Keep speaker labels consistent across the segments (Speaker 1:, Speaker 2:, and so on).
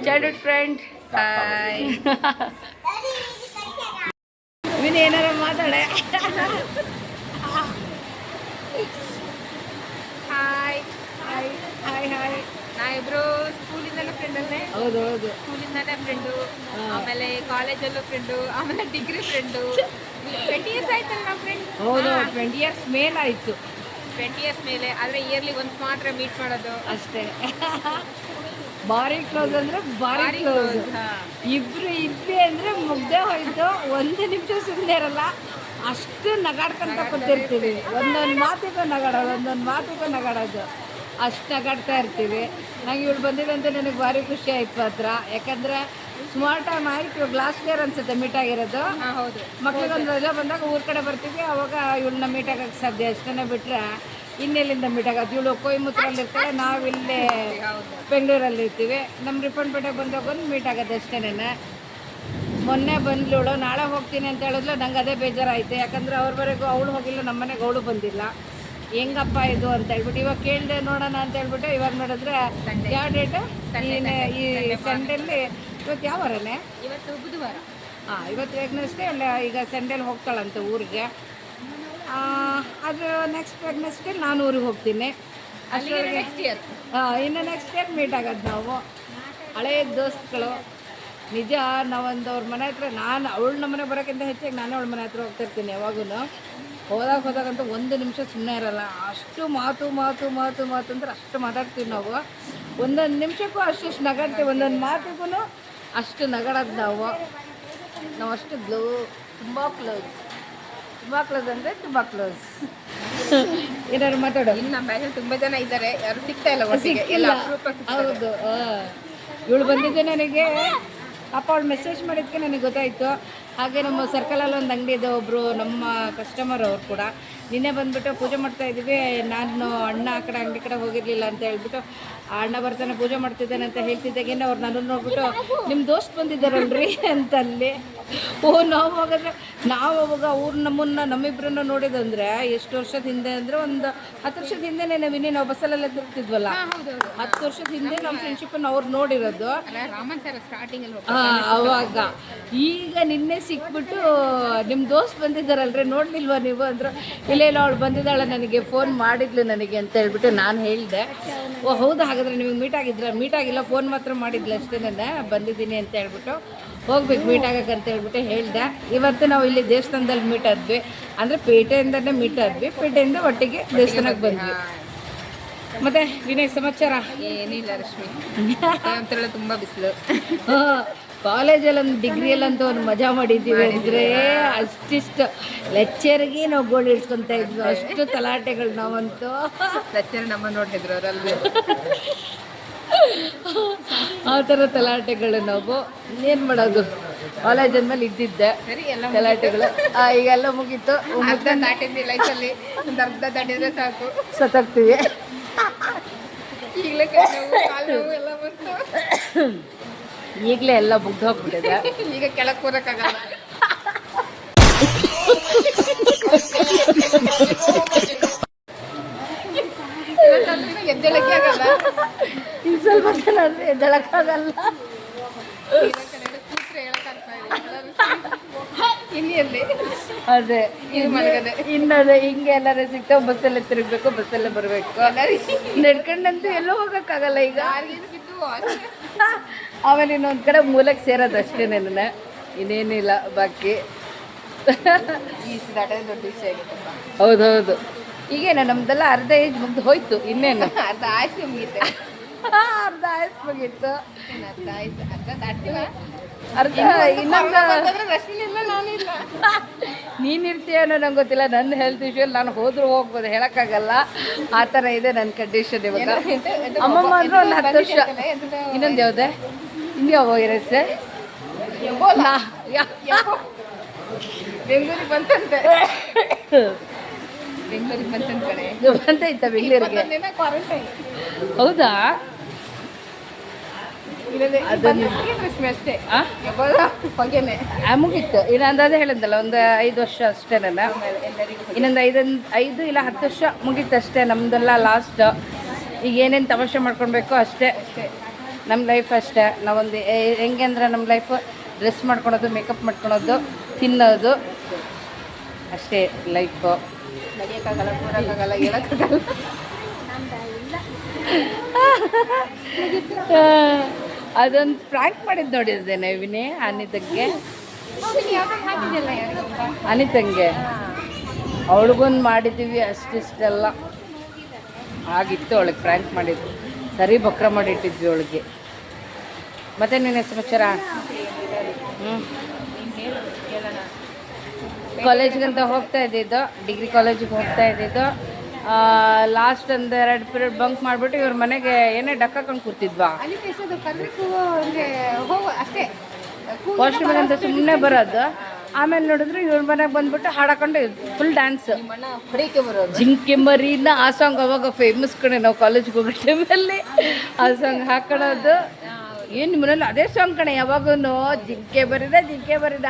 Speaker 1: Childhood friend. Hi ವಿನ್ ಏನಾರ ಮಾತಾಡೆ.
Speaker 2: Hi
Speaker 1: hi hi hi.
Speaker 2: ನಾವಿಬ್ರು ಸ್ಕೂಲಿಂದಲೂ ಫ್ರೆಂಡ್ ಅಲ್ಲೇ.
Speaker 1: ಹೌದು ಹೌದು.
Speaker 2: ಸ್ಕೂಲಿಂದಾನೇ ಫ್ರೆಂಡು, ಆಮೇಲೆ ಕಾಲೇಜಲ್ಲೂ ಫ್ರೆಂಡು, ಆಮೇಲೆ ಡಿಗ್ರಿ ಫ್ರೆಂಡು. 20 years ಆಯ್ತಲ್ಲ ನಮ್ಮ ಫ್ರೆಂಡ್.
Speaker 1: ಹೌದು 20 years ಮೇಲಾಯಿತು.
Speaker 2: 20 years ಮೇಲೆ. ಆದರೆ ಇಯರ್ಲಿ ಒನ್ಸ್ ಮಾತ್ರ ಮೀಟ್ ಮಾಡೋದು
Speaker 1: ಅಷ್ಟೇ. ಭಾರಿ ಕ್ಲೋಸ್ ಅಂದರೆ ಭಾರಿ ಕ್ಲೋಸ್. ಇಬ್ರು ಇದ್ವಿ ಅಂದರೆ ಮುಗ್ದೇ ಹೋಯ್ತು. ಒಂದು ನಿಮಿಷ ಸುಮ್ಮನೆ ಇರಲ್ಲ, ಅಷ್ಟು ನಗಾಡ್ಕೊಂತ ಕೂತಿರ್ತೀವಿ. ಒಂದೊಂದು ಮಾತಿಗೂ ನಗಾಡೋದು ಅಷ್ಟು ನಗಾಡ್ತಾ ಇರ್ತೀವಿ. ನಂಗೆ ಇವಳು ಬಂದಿದ್ದಂತೆ ನನಗೆ ಭಾರಿ ಖುಷಿ ಆಯ್ತು ಮಾತ್ರ. ಯಾಕಂದರೆ ಸುಮಾರು ಟೈಮ್ ಆಯ್ತು. ಇವಾಗ ಲಾಸ್ಟ್ ಇಯರ್ ಅನ್ಸುತ್ತೆ ಮೀಟ್ ಆಗಿರೋದು.
Speaker 2: ಹೌದು.
Speaker 1: ಮಕ್ಳಿಗೊಂದು ರಜಾ ಬಂದಾಗ ಊರ ಕಡೆ ಬರ್ತೀವಿ, ಅವಾಗ ಇವಳನ್ನ ಮೀಟ್ ಆಗೋಕ್ಕೆ ಸಾಧ್ಯ. ಅಷ್ಟೇ ಬಿಟ್ಟರೆ ಇನ್ನೆಲ್ಲಿಂದ ಮೀಟ್ ಆಗೋದು. ಇವಳು ಕೊಯಮತ್ತೂರಲ್ಲಿ ಇರ್ತಾಳೆ, ನಾವಿಲ್ಲೇ ಬೆಂಗಳೂರಲ್ಲಿ ಇರ್ತೀವಿ. ನಮ್ಮ ರಿಪ್ಪನ್ಪೇಟೆಗೆ ಬಂದಾಗ ಮೀಟ್ ಆಗೋದು ಅಷ್ಟೇನೆ. ಮೊನ್ನೆ ಬಂದ್ಲವಳು, ನಾಳೆ ಹೋಗ್ತೀನಿ ಅಂತ ಹೇಳಿದ್ಲು. ನಂಗೆ ಅದೇ ಬೇಜಾರಾಯಿತು. ಯಾಕಂದರೆ ಅವ್ರವರೆಗೂ ಅವಳು ಹೋಗಿಲ್ಲ, ನಮ್ಮ ಮನೆಗೆ ಅವಳು ಬಂದಿಲ್ಲ. ಹೆಂಗಪ್ಪ ಇದು ಅಂತ ಹೇಳ್ಬಿಟ್ಟು ಇವಾಗ ಕೇಳಿದೆ ನೋಡೋಣ ಅಂತ ಹೇಳ್ಬಿಟ್ಟು ಇವಾಗ ನೋಡಿದ್ರೆ ಯಾವ ಡೇಟು ಈ ಸಂಡೇಲಿ. ಇವತ್ತು ಯಾವ ವಾರನೇ?
Speaker 2: ಇವತ್ತು ಬುಧವಾರ.
Speaker 1: ಇವತ್ತು ವೆಗ್ನೆಸ್ಡೇ. ಈಗ ಸಂಡೇಲಿ ಹೋಗ್ತಾಳಂತೆ ಊರಿಗೆ. ಅದು ನೆಕ್ಸ್ಟ್ ವೆಗ್ನೆಸ್ಡೇ ನಾನು ಊರಿಗೆ ಹೋಗ್ತೀನಿ. ಅಷ್ಟೊಳಗೆ
Speaker 2: ನೆಕ್ಸ್ಟ್ ಇಯರ್
Speaker 1: ಇನ್ನು ನೆಕ್ಸ್ಟ್ ಇಯರ್ ಮೀಟ್ ಆಗೋದು ನಾವು ಹಳೆಯ ದೋಸ್ತಗಳು. ನಿಜ ನಾವೊಂದು ಅವ್ರ ಮನೆ ಹತ್ರ, ನಾನು ಅವಳ ನಮ್ಮ ಮನೆ ಬರೋಕ್ಕಿಂತ ಹೆಚ್ಚಾಗಿ ನಾನು ಅವಳ ಮನೆ ಹತ್ರ ಹೋಗ್ತಾಯಿರ್ತೀನಿ ಯಾವಾಗೂ. ಹೋದಾಗಂತೂ ಒಂದು ನಿಮಿಷ ಸುಮ್ಮನೆ ಇರಲ್ಲ. ಅಷ್ಟು ಮಾತು ಅಂದ್ರೆ ಅಷ್ಟು ಮಾತಾಡ್ತೀವಿ ನಾವು. ಒಂದೊಂದು ನಿಮಿಷಕ್ಕೂ ಅಷ್ಟು ನಗಾಡ್ತೀವಿ. ಒಂದೊಂದು ಮಾತಿಗೂ ಅಷ್ಟು ನಗಾಡೋದು ನಾವು ಅಷ್ಟು ತುಂಬ ಕ್ಲೋಸ್ ಅಂದರೆ ತುಂಬ ಕ್ಲೋಸ್. ಏನಾದ್ರು ಮಾತಾಡೋ.
Speaker 2: ಇನ್ನು ನಮ್ಮ ಬ್ಯಾಚಲ್ಲಿ ತುಂಬ ಜನ ಇದ್ದಾರೆ, ಯಾರು ಸಿಗ್ತಾ ಇಲ್ಲ ಒಟ್ಟಿಗೆ. ಎಲ್ಲ
Speaker 1: ಹೌದು. ಇವಳು ಬಂದಿದ್ದೆ ನನಗೆ. ಪಾಪ ಅವಳು ಮೆಸೇಜ್ ಮಾಡಿದ್ದಕ್ಕೆ ನನಗೆ ಗೊತ್ತಾಯಿತು. ಹಾಗೆ ನಮ್ಮ ಸರ್ಕಲಲ್ಲಿ ಒಂದು ಅಂಗಡಿ ಇದೆ, ಒಬ್ಬರು ನಮ್ಮ ಕಸ್ಟಮರ್ ಅವ್ರು ಕೂಡ ನಿನ್ನೆ ಬಂದುಬಿಟ್ಟು ಪೂಜೆ ಮಾಡ್ತಾಯಿದ್ದೀವಿ. ನಾನು ಅಣ್ಣ ಆ ಕಡೆ ಅಂಗಡಿ ಕಡೆ ಹೋಗಿರಲಿಲ್ಲ ಅಂತ ಹೇಳ್ಬಿಟ್ಟು, ಆ ಅಣ್ಣ ಬರ್ತಾನೆ ಪೂಜೆ ಮಾಡ್ತಿದ್ದಾನೆ ಅಂತ ಹೇಳ್ತಿದ್ದಾಗೇನೆ ಅವ್ರು ನನ್ನನ್ನು ನೋಡ್ಬಿಟ್ಟು ನಿಮ್ಮ ದೋಸ್ತ್ ಬಂದಿದ್ದಾರಲ್ರಿ ಅಂತಲ್ಲಿ. ನಾವು ಅವಾಗ ಅವ್ರು ನಮ್ಮಿಬ್ಬರನ್ನ ನೋಡಿದಂದರೆ ಎಷ್ಟು ವರ್ಷದ ಹಿಂದೆ ಅಂದರೆ ಒಂದು 10 ವರ್ಷದ ಹಿಂದೆನೇ ನಾವು ಬಸ್ಸಲ್ಲೆಲ್ಲ ತಿರ್ತಿದ್ವಲ್ಲ. 10 ವರ್ಷದ ಹಿಂದೆ ನಮ್ಮ ಫ್ರೆಂಡ್ಶಿಪ್ಪನ್ನು ಅವ್ರು ನೋಡಿರೋದು. ಅವಾಗ ಈಗ ನಿನ್ನೆ ಸಿಕ್ಬಿಟ್ಟು ನಿಮ್ಮ ದೋಸ್ತ್ ಬಂದಿದ್ದಾರಲ್ರಿ ನೋಡಲಿಲ್ವ ನೀವು ಅಂದರು. ಇಲ್ಲ ಅವಳು ಬಂದಿದ್ದಾಳೆ, ನನಗೆ ಫೋನ್ ಮಾಡಿದ್ಲು ನನಗೆ ಅಂತ ಹೇಳ್ಬಿಟ್ಟು ನಾನು ಹೇಳಿದೆ. ಓ ಹೌದಾ, ಹಾಗಾದರೆ ನಿಮಗೆ ಮೀಟ್ ಆಗಿಲ್ಲ, ಫೋನ್ ಮಾತ್ರ ಮಾಡಿದ್ಲು ಅಷ್ಟೇ. ಬಂದಿದ್ದೀನಿ ಅಂತ ಹೇಳ್ಬಿಟ್ಟು ಹೋಗ್ಬೇಕು ಮೀಟ್ ಆಗಕ್ಕಂತ ಹೇಳ್ಬಿಟ್ಟು ಹೇಳಿದೆ. ಇವತ್ತು ನಾವು ಇಲ್ಲಿ ದೇವಸ್ಥಾನದಲ್ಲಿ ಮೀಟ್ ಆದ್ವಿ. ಅಂದರೆ ಪೇಟೆಯಿಂದನೇ ಮೀಟ್ ಆದ್ವಿ. ಪೇಟೆಯಿಂದ ಒಟ್ಟಿಗೆ ದೇವಸ್ಥಾನಕ್ಕೆ ಬಂದ್ವಿ. ಮತ್ತೆ ವಿನಯ್ ಸಮಾಚಾರ
Speaker 2: ಏನಿಲ್ಲ ರಶ್ಮಿ. ತುಂಬ ಬಿಸಿಲು.
Speaker 1: ಕಾಲೇಜಲ್ಲೊಂದು ಡಿಗ್ರಿಯಲ್ಲಂತೂ ಒಂದು ಮಜಾ ಮಾಡಿದ್ದೀವಿ ಅಂದರೆ ಅಷ್ಟಿಷ್ಟು. ಲೆಕ್ಚರ್ಗೆ ನಾವು ಗೋಳು ಇಡ್ಸ್ಕೊತಾ ಇದ್ವಿ, ಅಷ್ಟು ತಲಾಟೆಗಳು ನಾವಂತೂ.
Speaker 2: ಲೆಕ್ಚರ್ ನಮ್ಮ ನೋಡಿದ್ರು ಅವರಲ್ಲಿ.
Speaker 1: ಆ ಥರ ತಲಾಟೆಗಳು ನಾವು ಏನು ಮಾಡೋದು. ಕಾಲೇಜ್ ಅಂದಮೇಲೆ ಇದ್ದಿದ್ದೆ ತಲಾಟೆಗಳು. ಈಗೆಲ್ಲ ಮುಗೀತು.
Speaker 2: ದಾಟಿದ್ವಿ ಲೈಫಲ್ಲಿ. ಒಂದು ಅರ್ಧ ದಾಟಿದ್ರೆ ಸಾಕು
Speaker 1: ಸತ್ತಾಗ್ತೀವಿ.
Speaker 2: ಈಗಲೇ ಕಾಲು ಎಲ್ಲ ಬಂತು.
Speaker 1: ಈಗಲೇ ಎಲ್ಲ ಮುಗ್ದು ಹೋಗ್ಬಿಟ್ಟಿದೆ.
Speaker 2: ಈಗ ಕೆಳಗೆ ಕೂರಕ್ಕಾಗಲ್ಲ. ಎದ್ದೇಳಕ್ಕೆ ಆಗಲ್ಲ.
Speaker 1: ಇನ್ನು ಸ್ವಲ್ಪ ಜನ ಅಂದರೆ ಎದ್ದೇಳಕ್ಕಾಗಲ್ಲ. ಅದೇ ಇನ್ನದೇ ಹಿಂಗೆ ಎಲ್ಲರೂ ಸಿಗ್ತಾವೆ. ಬಸ್ಸಲ್ಲೇ ತಿರುಗಬೇಕು, ಬಸ್ಸಲ್ಲೇ ಬರಬೇಕು. ನಡ್ಕೊಂಡಂತೂ ಎಲ್ಲೂ ಹೋಗೋಕ್ಕಾಗಲ್ಲ ಈಗ. ಆಮೇಲೆ ಇನ್ನೊಂದು ಕಡೆ ಮೂಲಕ್ಕೆ ಸೇರೋದು ಅಷ್ಟೇ. ನನ್ನ ಇನ್ನೇನಿಲ್ಲ ಬಾಕಿ.
Speaker 2: ದೊಡ್ಡ ವಿಷಯ ಆಗಿದೆ.
Speaker 1: ಹೌದೌದು. ಈಗೇನು ನಮ್ದೆಲ್ಲ ಅರ್ಧ ಏಜ್ ಮುಗ್ದು ಹೋಯ್ತು. ಇನ್ನೇನು
Speaker 2: ಅರ್ಧ ಆಯ್ತು ಮುಗೀತೆ.
Speaker 1: ಅರ್ಧ ಆಯ್ತು ಮುಗೀತು.
Speaker 2: ಅರ್ಧ ಇನ್ನೊಂದು ರಶ್ಮಿನಿಲ್ಲ, ನಾನಿಲ್ಲ.
Speaker 1: ನೀನಿರ್ತೀಯ ಅನ್ನೋ ನಂಗೆ ಗೊತ್ತಿಲ್ಲ. ನನ್ನ ಹೆಲ್ತ್ ಇಶ್ಯೂಲ್ಲಿ ನಾನು ಹೋದ್ರೂ ಹೋಗ್ಬೋದು, ಹೇಳೋಕ್ಕಾಗಲ್ಲ. ಆ ಥರ ಇದೆ ನನ್ನ ಕಂಡೀಷನ್ ಇವಾಗ. ಅಮ್ಮಮ್ಮ ಅಂದ್ರೆ ಒಂದು 10 ವರ್ಷ. ಇನ್ನೊಂದು ಯಾವುದೇ ಇನ್ಯಾವ ಇರತ್ತೆ
Speaker 2: ಬೆಂಗಳೂರಿಗೆ ಬಂತಂತೆ. ಬೆಂಗಳೂರಿಗೆ ಬಂತಂತ ಕಡೆ
Speaker 1: ಬಂತೈತ ಬೆಂಗಳೂರಿಗೆ.
Speaker 2: ಕ್ವಾರಂಟೈನ್.
Speaker 1: ಹೌದಾ?
Speaker 2: ರಶ್ಮಿ ಅಷ್ಟೇ ಬಗ್ಗೆನೆ
Speaker 1: ಮುಗೀತು. ಇನ್ನೊಂದು ಅದೇ ಹೇಳಿದ್ದಲ್ಲ, ಒಂದು 5 ವರ್ಷ ಅಷ್ಟೇ. ಇನ್ನೊಂದು 5 ಇಲ್ಲ 10 ವರ್ಷ ಮುಗೀತು ಅಷ್ಟೇ ನಮ್ದೆಲ್ಲ ಲಾಸ್ಟ್. ಈಗ ಏನೇನು ತಮಾಷೆ ಮಾಡ್ಕೊಳ್ಬೇಕು ಅಷ್ಟೇ. ನಮ್ಮ ಲೈಫ್ ಅಷ್ಟೇ. ನಾವೊಂದು ಹೆಂಗೆ ಅಂದರೆ ನಮ್ಮ ಲೈಫು ಡ್ರೆಸ್ ಮಾಡ್ಕೊಳೋದು, ಮೇಕಪ್ ಮಾಡ್ಕೊಳೋದು, ತಿನ್ನೋದು ಅಷ್ಟೇ ಲೈಫು.
Speaker 2: ನಡೆಯೋಕ್ಕಾಗಲ್ಲ, ಕೂರೋಕ್ಕಾಗಲ್ಲ, ಹೇಳೋಕ್ಕಾಗಲ್ಲ.
Speaker 1: ಅದೊಂದು ಪ್ರ್ಯಾಂಕ್ ಮಾಡಿದ್ದು ನೋಡಿದ್ದೇನೆ ವಿನಿ ಅನಿತಂಗೆ.
Speaker 2: ಹಾಕಿದೆಲ್ಲ
Speaker 1: ಅನಿತಂಗೆ ಅವಳಿಗೊಂದು ಮಾಡಿದ್ದೀವಿ, ಅಷ್ಟಿಷ್ಟೆಲ್ಲ ಆಗಿತ್ತು. ಅವಳಿಗೆ ಪ್ರ್ಯಾಂಕ್ ಮಾಡಿದ್ದು ಸರಿ ಬಕ್ರ ಮಾಡಿಟ್ಟಿದ್ವಿ ಅವಳಿಗೆ. ಮತ್ತೆ ನಿನ್ನ ಸಮಾಚಾರ? ಕಾಲೇಜ್ಗಂತ ಹೋಗ್ತಾ ಇದ್ದಿದ್ದು, ಡಿಗ್ರಿ ಕಾಲೇಜಿಗೆ ಹೋಗ್ತಾ ಇದ್ದಿದ್ದು. ಲಾಸ್ಟ್ ಒಂದು 2 ಪೀರಿಯಡ್ ಬಂಕ್ ಮಾಡಿಬಿಟ್ಟು ಇವ್ರ ಮನೆಗೆ ಏನೇ ಡಕ್ಕಾಕೊಂಡು ಕೂತಿದ್ವಾ.
Speaker 2: ಅಷ್ಟೇ
Speaker 1: ವಾಶ್ರೂಮಿಗೆ ಅಂತ ಸುಮ್ಮನೆ ಬರೋದು. ಆಮೇಲೆ ನೋಡಿದ್ರೆ ಇವ್ರ ಮನೆಗೆ ಬಂದ್ಬಿಟ್ಟು ಹಾಡಾಕೊಂಡು ಫುಲ್ ಡ್ಯಾನ್ಸ್.
Speaker 2: ಹೊಡಿಕೆ ಬರೋದು
Speaker 1: ಜಿಂಕೆ ಮರಿನ ಆ ಸಾಂಗ್ ಅವಾಗ ಫೇಮಸ್ ಕಡೆ. ನಾವು ಕಾಲೇಜ್ಗೆ ಹೋಗೋ ಟೈಮಲ್ಲಿ ಆ ಸಾಂಗ್ ಹಾಕೊಳ್ಳೋದು. ಏನು ನಿಮ್ಮ ಮನೇಲಿ ಅದೇ ಸಾಂಗ್ ಕಣೆ ಯಾವಾಗೂ, ಜಿಂಕೆ ಬರಿದ.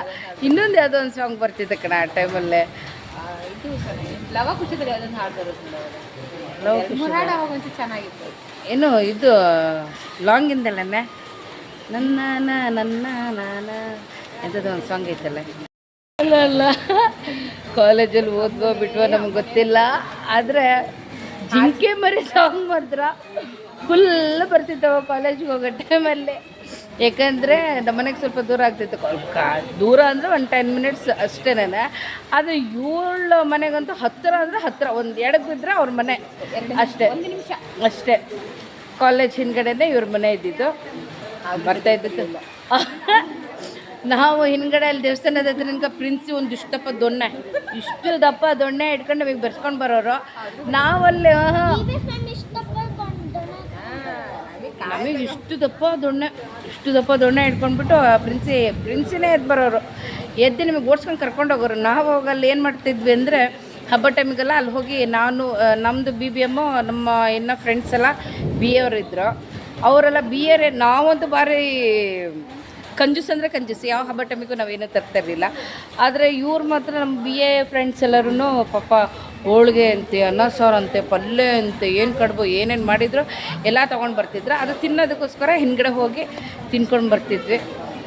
Speaker 1: ಇನ್ನೊಂದು ಯಾವುದೋ ಒಂದು ಸಾಂಗ್ ಬರ್ತಿದ್ದೆ ಕಣ ಆ ಟೈಮಲ್ಲೇ.
Speaker 2: ಇದು ಲವ ಖುಷಿದಲ್ಲಿ ಅದನ್ನು ಹಾಡ್ತಾರೆ.
Speaker 1: ಲವ್ ಖುಷಿ
Speaker 2: ಹಾಡು ಅವಾಗ ಒಂಚೂರು ಚೆನ್ನಾಗಿತ್ತು.
Speaker 1: ಏನು ಇದು ಲಾಂಗಿಂದಲ್ಲೇ ನನ್ನ ನಾನ ಎಂಥದ್ದು ಒಂದು ಸಾಂಗ್ ಐತಲ್ಲ. ಅಲ್ಲ ಕಾಲೇಜಲ್ಲಿ ಓದ್ವೋ ಬಿಟ್ವೋ ನಮ್ಗೆ ಗೊತ್ತಿಲ್ಲ, ಆದರೆ ಜಿಂಕೆ ಮರಿ ಸಾಂಗ್ ಮಾತ್ರ ಫುಲ್ ಬರ್ತಿದ್ದವ ಕಾಲೇಜ್ಗೆ ಹೋಗೋ ಟೈಮಲ್ಲಿ. ಯಾಕಂದರೆ ನಮ್ಮ ಮನೆಗೆ ಸ್ವಲ್ಪ ದೂರ ಆಗ್ತಿತ್ತು. ದೂರ ಅಂದರೆ ಒಂದು 10 ಮಿನಿಟ್ಸ್ ಅಷ್ಟೇನೆ. ಆದರೆ ಇವಳ ಮನೆಗಂತೂ ಹತ್ತಿರ ಅಂದರೆ ಹತ್ತಿರ, ಒಂದು ಎಡಕ್ಕೆ ಬಿದ್ದರೆ ಅವ್ರ ಮನೆ ಅಷ್ಟೇ,
Speaker 2: 1 ನಿಮಿಷ
Speaker 1: ಅಷ್ಟೇ. ಕಾಲೇಜ್ ಹಿಂದ್ಗಡೆನೇ ಇವ್ರ ಮನೆ ಇದ್ದಿದ್ದು. ಬರ್ತಾ ಇದ್ದಿತ್ತು. ನಾವು ಹಿಂದ್ಗಡೆ ಅಲ್ಲಿ ದೇವಸ್ಥಾನದ ಹತ್ರ ನಿನ್ಗೆ ಪ್ರಿನ್ಸಿ ಒಂದು ಇಷ್ಟು ದಪ್ಪ ದೊಣ್ಣೆ ಇಟ್ಕೊಂಡು ನಮಗೆ ಬರ್ಸ್ಕೊಂಡು ಬರೋರು. ನಾವಲ್ಲಿ ನಮಗೆ ಇಷ್ಟು ದಪ್ಪ ದೊಣ್ಣೆ ಇಟ್ಕೊಂಡ್ಬಿಟ್ಟು ಪ್ರಿನ್ಸಿನೇ ಎದ್ದು ಬರೋರು. ಎದ್ದು ನಿಮಗೆ ಓಡಿಸ್ಕೊಂಡು ಕರ್ಕೊಂಡು ಹೋಗೋರು. ನಾವು ಹೋಗಲ್ಲಿ ಏನು ಮಾಡ್ತಿದ್ವಿ ಅಂದರೆ ಹಬ್ಬ ಟೈಮಿಗೆಲ್ಲ ಅಲ್ಲಿ ಹೋಗಿ ನಾನು ನಮ್ಮದು BBM, ನಮ್ಮ ಇನ್ನೂ ಫ್ರೆಂಡ್ಸ್ ಎಲ್ಲ BA ಅವರು ಇದ್ದರು. ಅವರೆಲ್ಲ BA. ನಾವಂತೂ ಭಾರಿ ಕಂಜೂಸ್ ಅಂದರೆ ಕಂಜೂಸ್. ಯಾವ ಹಬ್ಬ ಟೈಮಿಗೂ ನಾವೇನೂ ತರ್ತಾ ಇರಲಿಲ್ಲ. ಆದರೆ ಇವ್ರು ಮಾತ್ರ ನಮ್ಮ BA ಫ್ರೆಂಡ್ಸ್ ಎಲ್ಲರೂ ಪಾಪ ಹೋಳಿಗೆ ಅಂತೆ, ಅನ್ನ ಸಾರು ಅಂತೆ, ಪಲ್ಯ ಅಂತೆ, ಏನು ಕಡುಬು ಏನೇನು ಮಾಡಿದ್ರು ಎಲ್ಲ ತೊಗೊಂಡು ಬರ್ತಿದ್ರು. ಅದು ತಿನ್ನೋದಕ್ಕೋಸ್ಕರ ಹಿಂದ್ಗಡೆ ಹೋಗಿ ತಿನ್ಕೊಂಡು ಬರ್ತಿದ್ವಿ.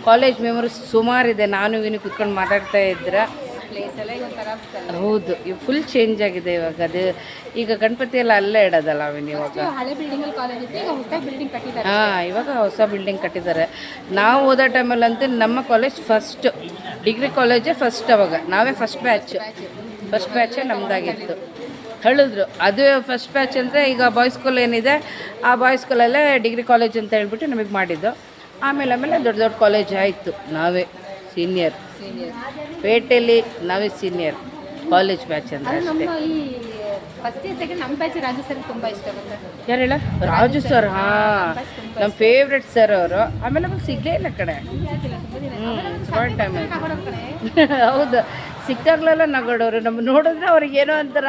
Speaker 1: ಕಾಲೇಜ್ ಮೆಮೊರೀಸ್ ಸುಮಾರಿದೆ. ನಾನು ಇನ್ನು ಕೂತ್ಕೊಂಡು ಮಾತಾಡ್ತಾ ಇದ್ರೆ
Speaker 2: ಪ್ಲೇಸ್ ಎಲ್ಲ ಈಗ ಒಂಥರ
Speaker 1: ಹೌದು. ಈಗ ಫುಲ್ ಚೇಂಜ್ ಆಗಿದೆ ಇವಾಗ. ಅದು ಈಗ ಗಣಪತಿ ಎಲ್ಲ ಅಲ್ಲೇ ಇಡೋದಲ್ಲ ಅವನು ಇವಾಗ.
Speaker 2: ಹಳೆ ಬಿಲ್ಡಿಂಗಲ್ಲಿ ಕಾಲೇಜ್ ಇತ್ತು, ಈಗ ಹೊಸ ಬಿಲ್ಡಿಂಗ್ ಕಟ್ಟಿದ್ದಾರೆ.
Speaker 1: ಇವಾಗ ಹೊಸ ಬಿಲ್ಡಿಂಗ್ ಕಟ್ಟಿದ್ದಾರೆ. ನಾವು ಓದೋ ಟೈಮಲ್ಲಂತೂ ನಮ್ಮ ಕಾಲೇಜ್ ಫಸ್ಟ್, ಡಿಗ್ರಿ ಕಾಲೇಜೇ ಫಸ್ಟ್. ಅವಾಗ ನಾವೇ ಫಸ್ಟ್ ಬ್ಯಾಚೇ ನಮ್ಮದಾಗಿತ್ತು. ಹೇಳಿದ್ರು ಅದು ಫಸ್ಟ್ ಬ್ಯಾಚ್ ಅಂದರೆ. ಈಗ ಬಾಯ್ಸ್ ಸ್ಕೂಲ್ ಏನಿದೆ ಆ ಬಾಯ್ಸ್ ಸ್ಕೂಲಲ್ಲೇ ಡಿಗ್ರಿ ಕಾಲೇಜ್ ಅಂತ ಹೇಳ್ಬಿಟ್ಟು ನಮಗೆ ಮಾಡಿದ್ದು. ಆಮೇಲೆ ದೊಡ್ಡ ಕಾಲೇಜ್ ಆಯಿತು. ನಾವೇ ಸೀನಿಯರ್ ಪೇಟೆಯಲ್ಲಿ, ನಾವೇ ಸೀನಿಯರ್ ಕಾಲೇಜ್ ಬ್ಯಾಚ್ ಅಂತ ಅಷ್ಟೇ.
Speaker 2: ನಮ್ಮ ಈ ಫಸ್ಟ್ ಇಯರ್ ಸೆಕೆಂಡ್ ನಮ್ಮ ಬ್ಯಾಚ್ ರಾಜು ಸರ್ ತುಂಬ ಇಷ್ಟ ಬಂದ.
Speaker 1: ಯಾರು ಹೇಳ? ರಾಜು ಸರ್. ನಮ್ಮ ಫೇವ್ರೆಟ್ ಸರ್ ಅವರು. ಆಮೇಲೆ ನಮಗೆ ಸಿಗಲೇ ಇಲ್ಲ ಕಡೆ. ಟೈಮ್ ಹೌದು, ಸಿಕ್ಕಾಗ್ಲೆಲ್ಲ ನಗೋಡೋರು. ನಮ್ಮ ನೋಡಿದ್ರೆ ಅವ್ರಿಗೆ ಏನೋ ಒಂಥರ.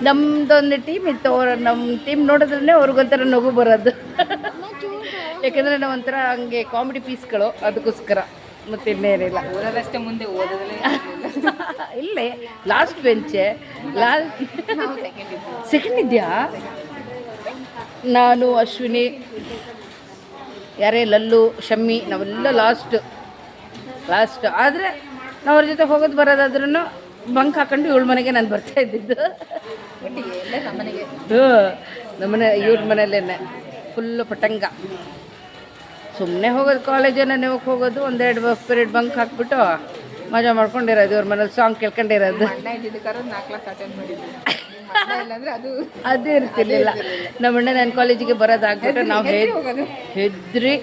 Speaker 1: ನಮ್ಮದೊಂದು ಟೀಮ್ ಇತ್ತು, ನಮ್ಮ ಟೀಮ್ ನೋಡಿದ್ರೆ ಅವ್ರಿಗೊಂಥರ ನಗು ಬರೋದು. ಯಾಕೆಂದರೆ ನಾವು ಒಂಥರ ಹಂಗೆ ಕಾಮಿಡಿ ಪೀಸ್ಗಳು, ಅದಕ್ಕೋಸ್ಕರ. ಮತ್ತು ಇನ್ನೇನಿಲ್ಲ.
Speaker 2: ಓದೋದಷ್ಟೇ, ಮುಂದೆ ಓದೋದಲ್ಲೇ
Speaker 1: ಇಲ್ಲೇ ಲಾಸ್ಟ್ ಬೆಂಚೆ. ಸೆಕೆಂಡ್ ಇದೆಯಾ? ನಾನು, ಅಶ್ವಿನಿ, ಯಾರೇ ಲಲ್ಲು, ಶಮ್ಮಿ, ನಾವೆಲ್ಲ ಲಾಸ್ಟ್. ಆದರೆ ನಾವು ಅವ್ರ ಜೊತೆ ಹೋಗೋದು ಬರೋದಾದ್ರೂ ಬಂಕ್ ಹಾಕೊಂಡು ಇವಳ ಮನೆಗೆ ನಾನು ಬರ್ತಾ ಇದ್ದಿದ್ದು.
Speaker 2: ಎಲ್ಲ ನಮ್ಮನೆಗೆ
Speaker 1: ನಮ್ಮನೆ ಇವ್ರ ಮನೆಯಲ್ಲೇ ಫುಲ್ಲು ಪಟಂಗ. ಸುಮ್ಮನೆ ಹೋಗೋದು, ಕಾಲೇಜನ್ನು ನೀವು ಹೋಗೋದು, 1-2 ಪೀರಿಯಡ್ ಬಂಕ್ ಹಾಕ್ಬಿಟ್ಟು ಮಜಾ ಮಾಡ್ಕೊಂಡಿರೋದು. ಇವ್ರ ಮನೇಲಿ ಸಾಂಗ್ ಕೇಳ್ಕೊಂಡಿರೋದು. ಅದು ಇರ್ತಿರ್ಲಿಲ್ಲ. ನಮ್ಮಣ್ಣ ನನ್ನ ಕಾಲೇಜಿಗೆ ಬರೋದಾಗ್ಬಿಟ್ಟು ನಾವು ಹೆದ್ರಿ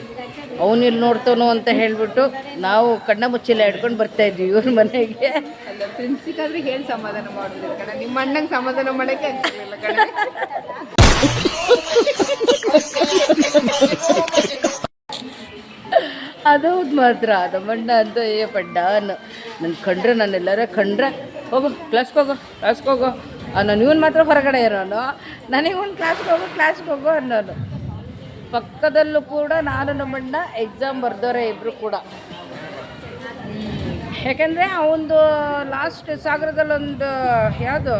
Speaker 1: ಅವನಿಲ್ಲಿ ನೋಡ್ತಾನೋ ಅಂತ ಹೇಳ್ಬಿಟ್ಟು ನಾವು ಕಣ್ಣ ಮುಚ್ಚಿಲ್ಲ ಹಿಡ್ಕೊಂಡು ಬರ್ತಾಯಿದ್ವಿ ಇವ್ರ ಮನೆಗೆ.
Speaker 2: ಪ್ರಿನ್ಸಿಪಾಲ್ರಿಗೆ ಹೇಳಿ ಸಮಾಧಾನ ಮಾಡೋದಿಲ್ಲ ಕಣ, ನಿಮ್ಮ ಅಣ್ಣಂಗೆ ಸಮಾಧಾನ ಮಾಡೋಕ್ಕೆ ಆಗ್ತಿರಲಿಲ್ಲ ಕಣ.
Speaker 1: ಅದೌದು ಮಾತ್ರ. ನಮ್ಮಣ್ಣ ಅಂತ ಪಡ್ಡಾನು ನನ್ನ ಕಂಡ್ರೆ, ನಾನೆಲ್ಲರ ಕಂಡ್ರೆ ಹೋಗು ಕ್ಲಾಸ್ಗೆ ಹೋಗೋ ನಾನು. ಇವನು ಮಾತ್ರ ಹೊರಗಡೆ ಇರೋನು. ನನಗೆ ಒಂದು ಕ್ಲಾಸ್ಗೆ ಹೋಗೋ ಅನ್ನೋನು. ಪಕ್ಕದಲ್ಲೂ ಕೂಡ ನಾನು ನಮ್ಮಣ್ಣ ಎಕ್ಸಾಮ್ ಬರ್ದವ್ರೆ ಇಬ್ಬರು ಕೂಡ. ಯಾಕೆಂದರೆ ಅವನದು ಲಾಸ್ಟ್ ಸಾಗರದಲ್ಲೊಂದು ಯಾವುದೋ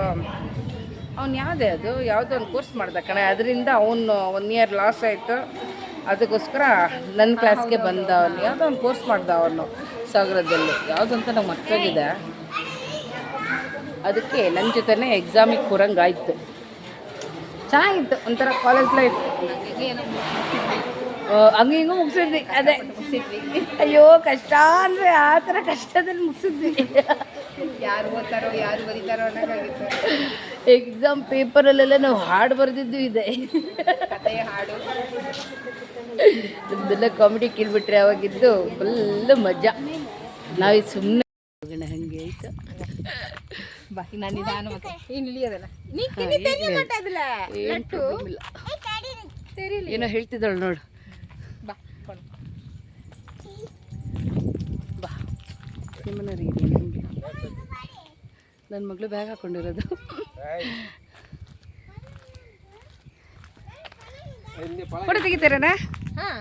Speaker 1: ಯಾವುದೋ ಒಂದು ಕೋರ್ಸ್ ಮಾಡ್ದ ಕಣೆ. ಅದರಿಂದ ಅವನು 1 ಇಯರ್ ಲಾಸ್ ಆಯಿತು. ಅದಕ್ಕೋಸ್ಕರ ನನ್ನ ಕ್ಲಾಸ್ಗೆ ಬಂದ ಅವನು ಯಾವುದೋ ಒಂದು ಕೋರ್ಸ್ ಮಾಡ್ದ ಅವನು ಸಾಗರದಲ್ಲಿ ಯಾವುದಂತ ನಂಗೆ ಮರ್ತೋಗಿದೆ. ಅದಕ್ಕೆ ನನ್ನ ಜೊತೆನೇ ಎಕ್ಸಾಮಿಗೆ ಕೂರಂಗಾಯ್ತು. ಚೆನ್ನಾಗಿತ್ತು ಒಂಥರ ಕಾಲೇಜ್ ಲೈಫ್. ಹಂಗೆ ಹಿಂಗೂ ಮುಗಿಸಿದ್ವಿ. ಅದೇ ಅಯ್ಯೋ ಕಷ್ಟ ಅಂದರೆ ಆ ಥರ ಕಷ್ಟದಲ್ಲಿ ಮುಗಿಸಿದ್ವಿ.
Speaker 2: ಯಾರು ಓದ್ತಾರೋ ಯಾರು ಬರೀತಾರೋ ಅನ್ನೋಕ್ಕಾಗಿತ್ತು.
Speaker 1: ಎಕ್ಸಾಮ್ ಪೇಪರಲ್ಲೆಲ್ಲ ನಾವು ಹಾಡು ಬರೆದಿದ್ದು ಇದೆ.
Speaker 2: ಕಥೆ ಹಾಡು
Speaker 1: ನಮ್ದೆಲ್ಲ ಕಾಮಿಡಿ ಕೇಳ್ಬಿಟ್ರೆ ಅವಾಗಿದ್ದು ಫುಲ್ಲು ಮಜಾ. ನಾವು ಸುಮ್ಮನೆ ಹೋಗೋಣ ಹಂಗೆ ಆಯ್ತು.
Speaker 2: ಬಾ ನಾನು ನಿಧಾನ ಮತ್ತೆ ಏನು ಇಳಿಯೋದಲ್ಲ ಅದಲ್ಲ ನಟ್ಟು ಸರಿಲಿ
Speaker 1: ಏನೋ ಹೇಳ್ತಿದ್ದಾಳು ನೋಡು.
Speaker 2: ಬಾ
Speaker 1: ಬಾ ನಿಮ್ಮನ್ನ ರೀಡಿ ನನಗೆ ನನ್ನ ಮಗಳು ಬ್ಯಾಗ್ ಹಾಕ್ಕೊಂಡಿರೋದು. ಫೋಟೋ ತೆಗಿತಾರಣ್ಣ?
Speaker 2: ಹಾಂ